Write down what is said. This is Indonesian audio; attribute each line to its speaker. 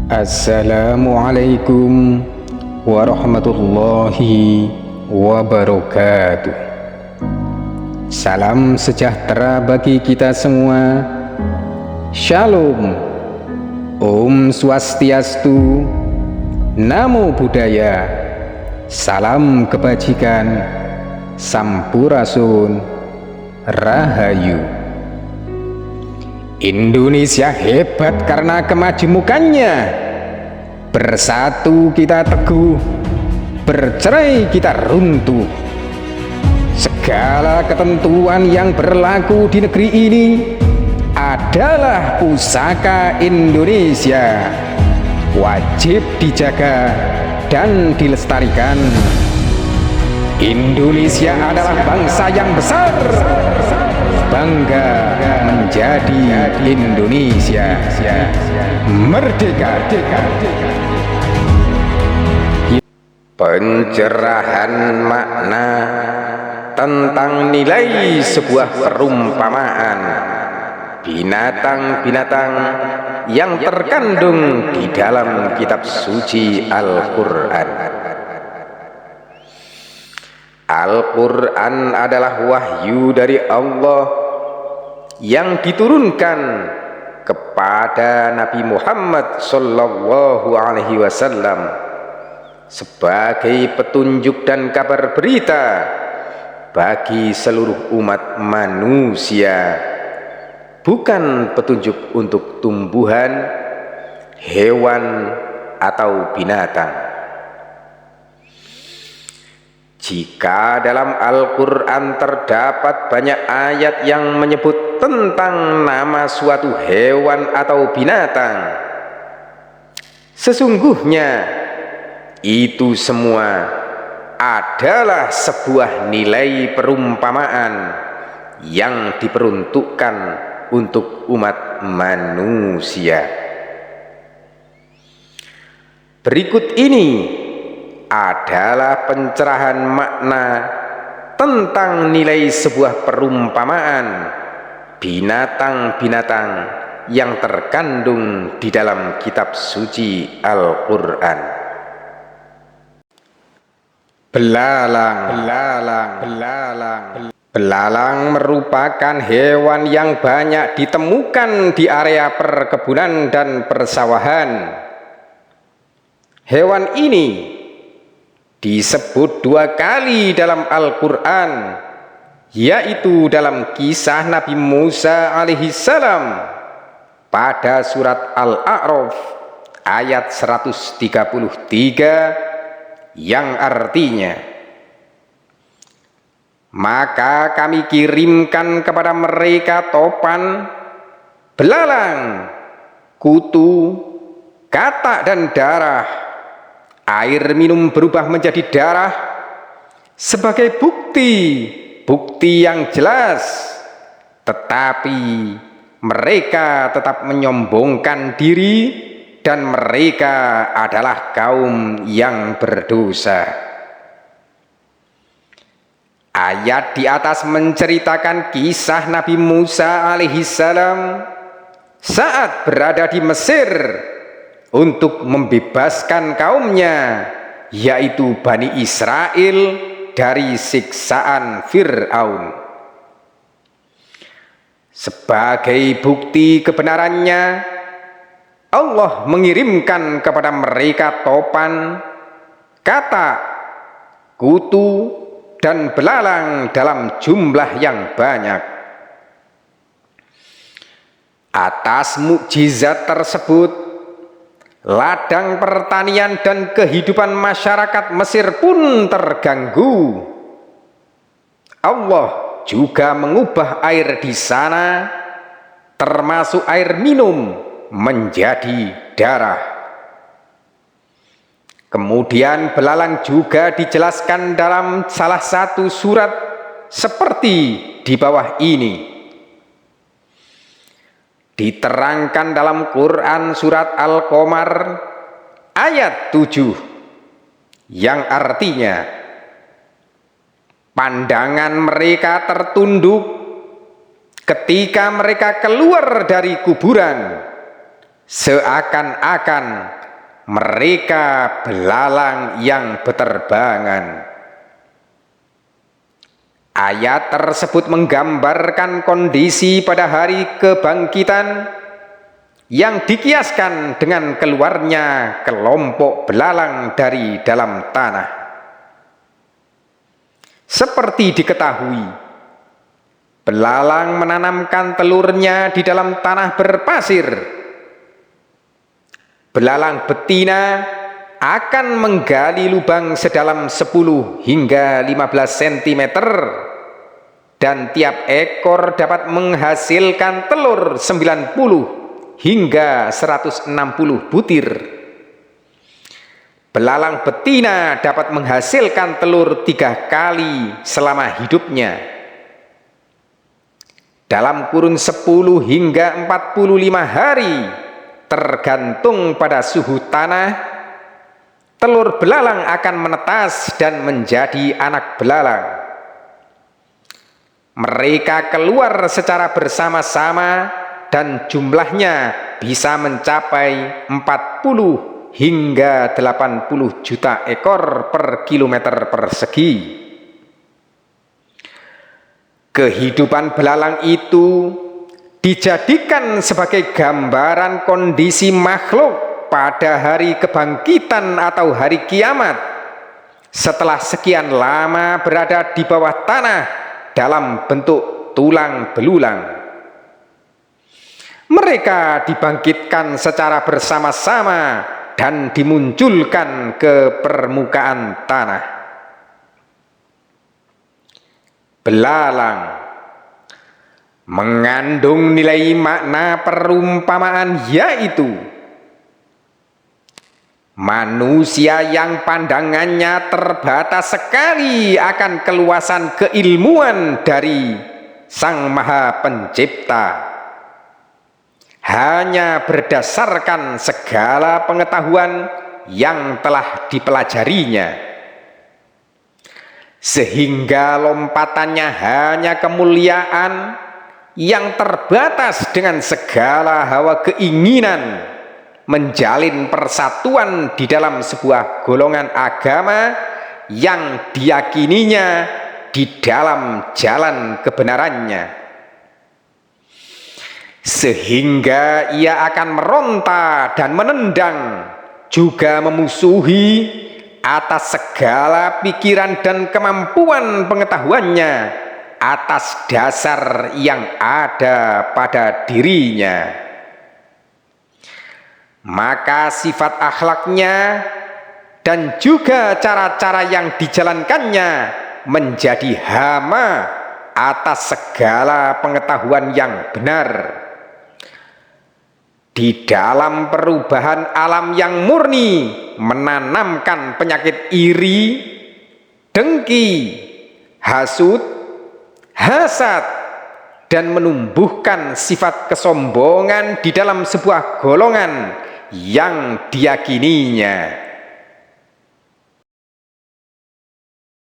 Speaker 1: Assalamualaikum warahmatullahi wabarakatuh. Salam sejahtera bagi kita semua. Shalom. Om Swastiastu. Namo Buddhaya. Salam kebajikan. Sampurasun. Rahayu. Indonesia hebat karena kemajemukannya. Bersatu kita teguh, bercerai kita runtuh. Segala ketentuan yang berlaku di negeri ini adalah pusaka Indonesia, wajib dijaga dan dilestarikan. Indonesia adalah bangsa yang besar, bangga menjadi Indonesia, merdeka. Pencerahan makna tentang nilai sebuah perumpamaan binatang-binatang yang terkandung di dalam kitab suci Al-Quran. Al-Quran adalah wahyu dari Allah yang diturunkan kepada Nabi Muhammad sallallahu alaihi wasallam sebagai petunjuk dan kabar berita bagi seluruh umat manusia, bukan petunjuk untuk tumbuhan, hewan, atau binatang. Jika dalam Al-Quran terdapat banyak ayat yang menyebut tentang nama suatu hewan atau binatang, sesungguhnya itu semua adalah sebuah nilai perumpamaan yang diperuntukkan untuk umat manusia. Berikut ini adalah pencerahan makna tentang nilai sebuah perumpamaan binatang-binatang yang terkandung di dalam kitab suci Al-Quran. Belalang merupakan hewan yang banyak ditemukan di area perkebunan dan persawahan. Hewan ini disebut dua kali dalam Al-Quran, yaitu dalam kisah Nabi Musa alaihissalam pada surat Al-A'raf ayat 133 yang artinya, maka kami kirimkan kepada mereka topan, belalang, kutu, katak dan darah. Air minum berubah menjadi darah sebagai bukti yang jelas, tetapi mereka tetap menyombongkan diri dan mereka adalah kaum yang berdosa. Ayat di atas menceritakan kisah Nabi Musa alaihissalam saat berada di Mesir untuk membebaskan kaumnya, yaitu Bani Israel, dari siksaan Fir'aun. Sebagai bukti kebenarannya, Allah mengirimkan kepada mereka topan, katak, kutu, dan belalang dalam jumlah yang banyak. Atas mukjizat tersebut, ladang pertanian dan kehidupan masyarakat Mesir pun terganggu. Allah juga mengubah air di sana, termasuk air minum, menjadi darah. Kemudian belalang juga dijelaskan dalam salah satu surat seperti di bawah ini. Diterangkan dalam Quran surat Al-Qamar ayat 7 yang artinya, pandangan mereka tertunduk ketika mereka keluar dari kuburan, seakan-akan mereka belalang yang beterbangan. Ayat tersebut menggambarkan kondisi pada hari kebangkitan yang dikiaskan dengan keluarnya kelompok belalang dari dalam tanah. Seperti diketahui, belalang menanamkan telurnya di dalam tanah berpasir. Belalang betina akan menggali lubang sedalam 10 hingga 15 cm dan tiap ekor dapat menghasilkan telur 90 hingga 160 butir. Belalang betina dapat menghasilkan telur 3 kali selama hidupnya. Dalam kurun 10 hingga 45 hari, tergantung pada suhu tanah, telur belalang akan menetas dan menjadi anak belalang. Mereka keluar secara bersama-sama dan jumlahnya bisa mencapai 40 hingga 80 juta ekor per kilometer persegi. Kehidupan belalang itu dijadikan sebagai gambaran kondisi makhluk pada hari kebangkitan atau hari kiamat setelah sekian lama berada di bawah tanah dalam bentuk tulang belulang. Mereka dibangkitkan secara bersama-sama dan dimunculkan ke permukaan tanah. Belalang mengandung nilai makna perumpamaan, yaitu manusia yang pandangannya terbatas sekali akan keluasan keilmuan dari Sang Maha Pencipta, hanya berdasarkan segala pengetahuan yang telah dipelajarinya, sehingga lompatannya hanya kemuliaan yang terbatas dengan segala hawa keinginan menjalin persatuan di dalam sebuah golongan agama yang diyakininya di dalam jalan kebenarannya, sehingga ia akan meronta dan menendang, juga memusuhi atas segala pikiran dan kemampuan pengetahuannya atas dasar yang ada pada dirinya. Maka sifat akhlaknya dan juga cara-cara yang dijalankannya menjadi hama atas segala pengetahuan yang benar. Di dalam perubahan alam yang murni menanamkan penyakit iri, dengki, hasut, hasad, dan menumbuhkan sifat kesombongan di dalam sebuah golongan yang diyakininya.